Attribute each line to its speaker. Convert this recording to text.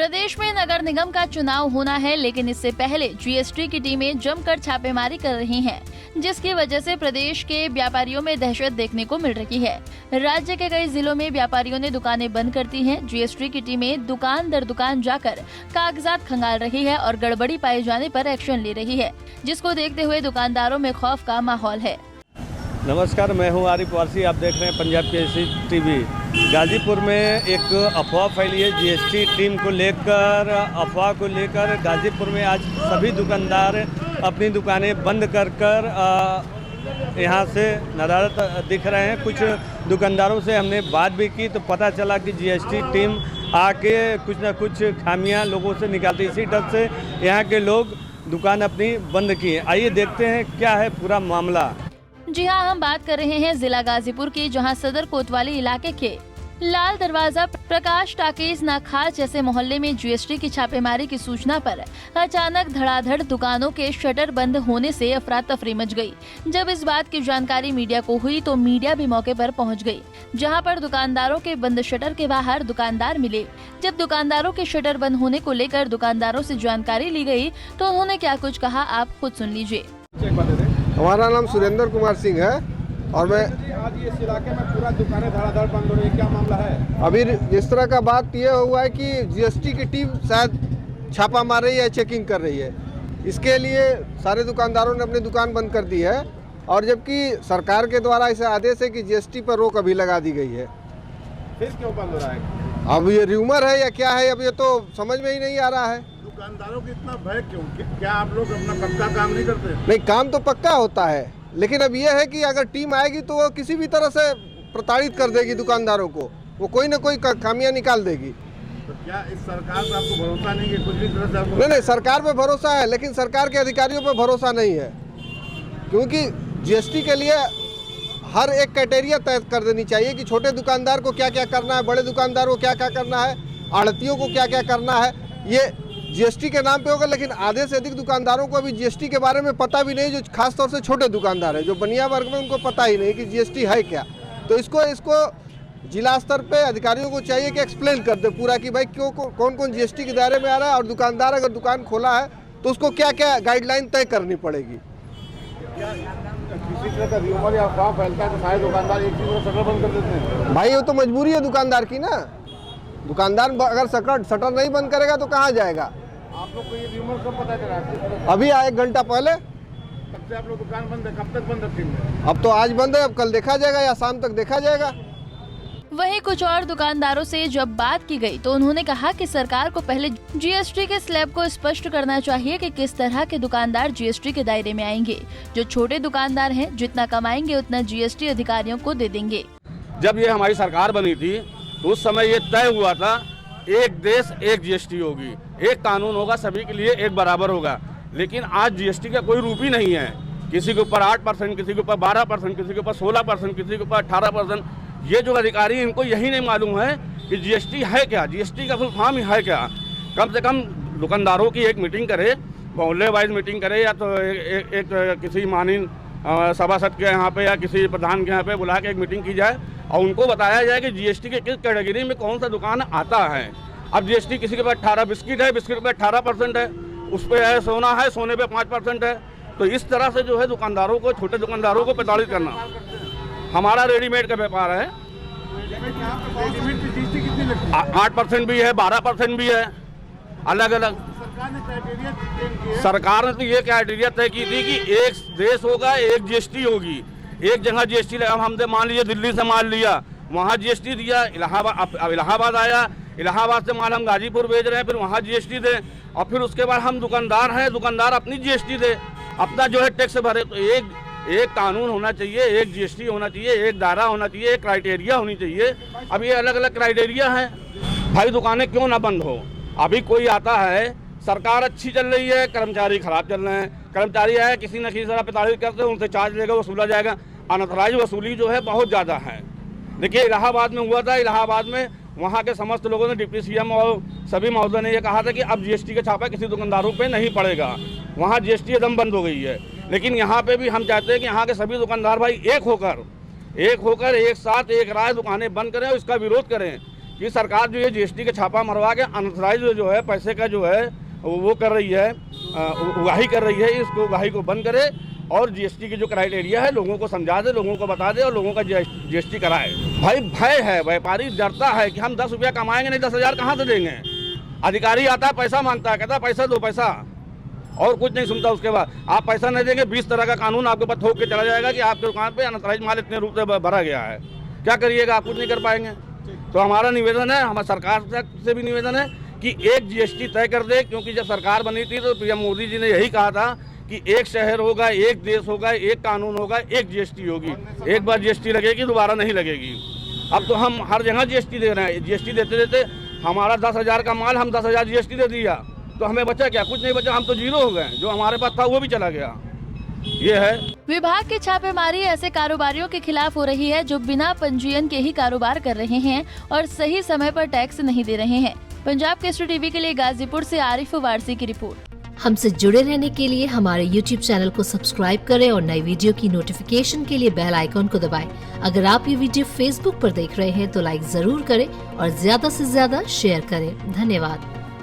Speaker 1: प्रदेश में नगर निगम का चुनाव होना है, लेकिन इससे पहले जीएसटी की टीमें जमकर छापेमारी कर रही हैं, जिसकी वजह से प्रदेश के व्यापारियों में दहशत देखने को मिल रही है। राज्य के कई जिलों में व्यापारियों ने दुकानें बंद कर दी हैं। जीएसटी की टीमें दुकान दर दुकान जाकर कागजात खंगाल रही है और गड़बड़ी पाए जाने पर एक्शन ले रही है, जिसको देखते हुए दुकानदारों में खौफ का माहौल है।
Speaker 2: नमस्कार, मैं हूं आरिफ वारसी। आप देख रहे हैं पंजाब केसरी टीवी। गाजीपुर में एक अफवाह फैली है जीएसटी टीम को लेकर। अफवाह को लेकर गाजीपुर में आज सभी दुकानदार अपनी दुकानें बंद कर यहां से नदारद दिख रहे हैं। कुछ दुकानदारों से हमने बात भी की तो पता चला कि जीएसटी टीम आके कुछ न कुछ खामियां लोगों से निकालती, इसी डर से यहाँ के लोग दुकान अपनी बंद की है। आइए देखते हैं क्या है पूरा मामला।
Speaker 1: जी हाँ, हम बात कर रहे हैं जिला गाजीपुर की, जहां सदर कोतवाली इलाके के लाल दरवाजा, प्रकाश टाकीज, नाखास जैसे मोहल्ले में जीएसटी की छापेमारी की सूचना पर अचानक धड़ाधड़ दुकानों के शटर बंद होने से अफरा तफरी मच गई। जब इस बात की जानकारी मीडिया को हुई तो मीडिया भी मौके पर पहुंच गई, जहां पर दुकानदारों के बंद शटर के बाहर दुकानदार मिले। जब दुकानदारों के शटर बंद होने को लेकर दुकानदारों से जानकारी ली गई तो उन्होंने क्या कुछ कहा, आप खुद सुन लीजिए।
Speaker 3: हमारा नाम सुरेंद्र कुमार सिंह है और मैं
Speaker 4: आज इस इलाके में पूरा दुकानें धड़ाधड़ बंद हो रही है, क्या मामला है?
Speaker 3: अभी इस तरह का बात ये हुआ है कि जीएसटी की टीम शायद छापा मार रही है, चेकिंग कर रही है। इसके लिए सारे दुकानदारों ने अपनी दुकान बंद कर दी है और जबकि सरकार के द्वारा ऐसा आदेश है कि जीएसटी पर रोक अभी लगा दी गई है।
Speaker 4: फिर क्यों बंद हो रहा है?
Speaker 3: अब ये र्यूमर है या क्या है, अब ये तो समझ में ही नहीं आ रहा है।
Speaker 4: दुकानदारों की इतना भय क्यों? क्या आप लोग अपना पक्का काम नहीं करते?
Speaker 3: नहीं, काम तो पक्का होता है, लेकिन अब ये है कि अगर टीम आएगी तो वो किसी भी तरह से प्रताड़ित कर देगी दुकानदारों को, वो कोई ना कोई खामियां निकाल देगी।
Speaker 4: तो क्या इस सरकार पर आपको भरोसा नहीं है? कुछ भी तरह से आपको
Speaker 3: नहीं, सरकार पे भरोसा है, लेकिन सरकार के अधिकारियों पे भरोसा नहीं है, क्योंकि जीएसटी के लिए हर एक क्राइटेरिया तय कर देनी चाहिए कि छोटे दुकानदार को क्या क्या करना है, बड़े दुकानदार को क्या क्या करना है, आढ़तियों को क्या क्या करना है। ये जीएसटी के नाम पे होगा, लेकिन आधे से अधिक दुकानदारों को अभी जीएसटी के बारे में पता भी नहीं, जो खास तौर से छोटे दुकानदार हैं, जो बनिया वर्ग में, उनको पता ही नहीं कि जीएसटी है क्या। तो इसको जिला स्तर पे अधिकारियों को चाहिए कि एक्सप्लेन कर दे पूरा कि भाई क्यों कौन कौन जीएसटी के दायरे में आ रहा है और दुकानदार अगर दुकान खोला है तो उसको क्या क्या गाइडलाइन तय करनी पड़ेगी।
Speaker 4: किसी तरह का र्यूमर या अफवाह फैलता है तो सारे दुकानदार एक चीज शटर बंद कर देते हैं।
Speaker 3: भाई वो तो मजबूरी है दुकानदार की ना, दुकानदार अगर शटर नहीं बंद करेगा तो कहाँ जाएगा।
Speaker 4: आप लोग को ये र्यूमर कब पता चला?
Speaker 3: अभी 1 घंटा पहले।
Speaker 4: तब से आप लोग दुकान बंद है, कब तक बंद रखेंगे?
Speaker 3: अब तो आज बंद है, अब कल देखा जाएगा या शाम तक देखा जाएगा।
Speaker 1: वहीं कुछ और दुकानदारों से जब बात की गई तो उन्होंने कहा कि सरकार को पहले जीएसटी के स्लैब को स्पष्ट करना चाहिए कि किस तरह के दुकानदार जीएसटी के दायरे में आएंगे। जो छोटे दुकानदार हैं, जितना कमाएंगे उतना जीएसटी अधिकारियों को दे देंगे।
Speaker 2: जब ये हमारी सरकार बनी थी तो उस समय ये तय हुआ था एक देश एक जीएसटी होगी, एक कानून होगा, सभी के लिए एक बराबर होगा। लेकिन आज जीएसटी का कोई रूप ही नहीं है। किसी के ऊपर 8%, किसी के ऊपर 12%, किसी के ऊपर 16%, किसी के ऊपर 18%। ये जो अधिकारी, इनको यही नहीं मालूम है कि जीएसटी है क्या, जीएसटी का फुल फॉर्म है क्या। कम से कम दुकानदारों की एक मीटिंग करे, मोहल्ले वाइज मीटिंग करे, या तो एक किसी माननीय सभासद के यहाँ पे या किसी प्रधान के यहाँ पे बुला के एक मीटिंग की जाए और उनको बताया जाए कि जीएसटी के किस कैटेगरी में कौन सा दुकान आता है। अब जीएसटी किसी के पास 18 बिस्किट है, बिस्किट पे 18% है, उस पर है सोना है, सोने पे 5% है। तो इस तरह से जो है दुकानदारों को, छोटे दुकानदारों को प्रताड़ित करना। हमारा रेडीमेड का व्यापार है, 8% भी है, 12% भी है, अलग अलग। सरकार ने तो ये क्राइटेरिया तय की थी कि एक देश होगा, एक जीएसटी होगी, एक जगह जीएसटी। अब हमने मान लीजिए दिल्ली से माल लिया, वहाँ जीएसटी दिया, इलाहाबाद आया, इलाहाबाद से माल हम गाजीपुर भेज रहे हैं, फिर वहाँ जीएसटी दे, और फिर उसके बाद हम दुकानदार हैं, दुकानदार अपनी जीएसटी दे, अपना जो है टैक्स भरे। तो एक कानून होना चाहिए, एक जीएसटी होना चाहिए, एक दायरा होना चाहिए, एक क्राइटेरिया होनी चाहिए। अब ये अलग अलग क्राइटेरिया हैं। भाई दुकानें क्यों ना बंद हो? अभी कोई आता है, सरकार अच्छी चल रही है, कर्मचारी खराब चल रहे हैं। कर्मचारी आए, किसी न किसी तरह प्रताड़ित करते हैं, उनसे चार्ज लेगा, वसूला जाएगा। अनथराइज वसूली जो है बहुत ज़्यादा है। देखिए इलाहाबाद में हुआ था, इलाहाबाद में वहाँ के समस्त लोगों ने, डिप्टी सीएम और सभी महोदय ने यह कहा था कि अब जीएसटी का छापा किसी दुकानदारों पे नहीं पड़ेगा। वहाँ जीएसटी एकदम बंद हो गई है। लेकिन यहाँ पे भी हम चाहते हैं कि यहाँ के सभी दुकानदार भाई एक होकर एक साथ एक राय दुकानें बंद करें और इसका विरोध करें कि सरकार जो है जीएसटी के छापा मरवा के अनऑथराइज जो है पैसे का जो है वो कर रही है, उगाही कर रही है। इसको उगाही को बंद करे और जीएसटी की जो क्राइटेरिया है लोगों को समझा दे, लोगों को बता दे और लोगों का जीएसटी कराए। भाई भय है, व्यापारी डरता है कि हम 10 रुपया कमाएंगे नहीं, 10,000 कहाँ से देंगे। अधिकारी आता है, पैसा मांगता है, कहता है पैसा दो, पैसा, और कुछ नहीं सुनता। उसके बाद आप पैसा नहीं देंगे, 20 तरह का कानून आपके ऊपर थोप के चला जाएगा कि आपके दुकान पे अनऑथराइज माल इतने रूप से भरा गया है। क्या करिएगा, आप कुछ नहीं कर पाएंगे। तो हमारा निवेदन है, हमारे सरकार से भी निवेदन है कि एक जीएसटी तय कर दे, क्योंकि जब सरकार बनी थी तो पीएम मोदी जी ने यही कहा था कि एक शहर होगा, एक देश होगा, एक कानून होगा, एक जीएसटी होगी। एक बार जीएसटी लगेगी, दोबारा नहीं लगेगी। अब तो हम हर जगह जीएसटी दे रहे हैं। जीएसटी देते देते हमारा 10,000 का माल हम 10,000 जीएसटी दे दिया, तो हमें बचा क्या? कुछ नहीं बचा, हम तो जीरो हो गए। जो हमारे पास था वो भी चला गया। ये है
Speaker 1: विभाग की छापेमारी ऐसे कारोबारियों के खिलाफ हो रही है जो बिना पंजीयन के ही कारोबार कर रहे हैं और सही समय पर टैक्स नहीं दे रहे हैं। पंजाब केसरी टीवी के लिए गाजीपुर से आरिफ वारसी की रिपोर्ट।
Speaker 5: हमसे जुड़े रहने के लिए हमारे YouTube चैनल को सब्सक्राइब करें और नई वीडियो की नोटिफिकेशन के लिए बेल आइकॉन को दबाएं। अगर आप ये वीडियो Facebook पर देख रहे हैं तो लाइक जरूर करें और ज्यादा से ज्यादा शेयर करें। धन्यवाद।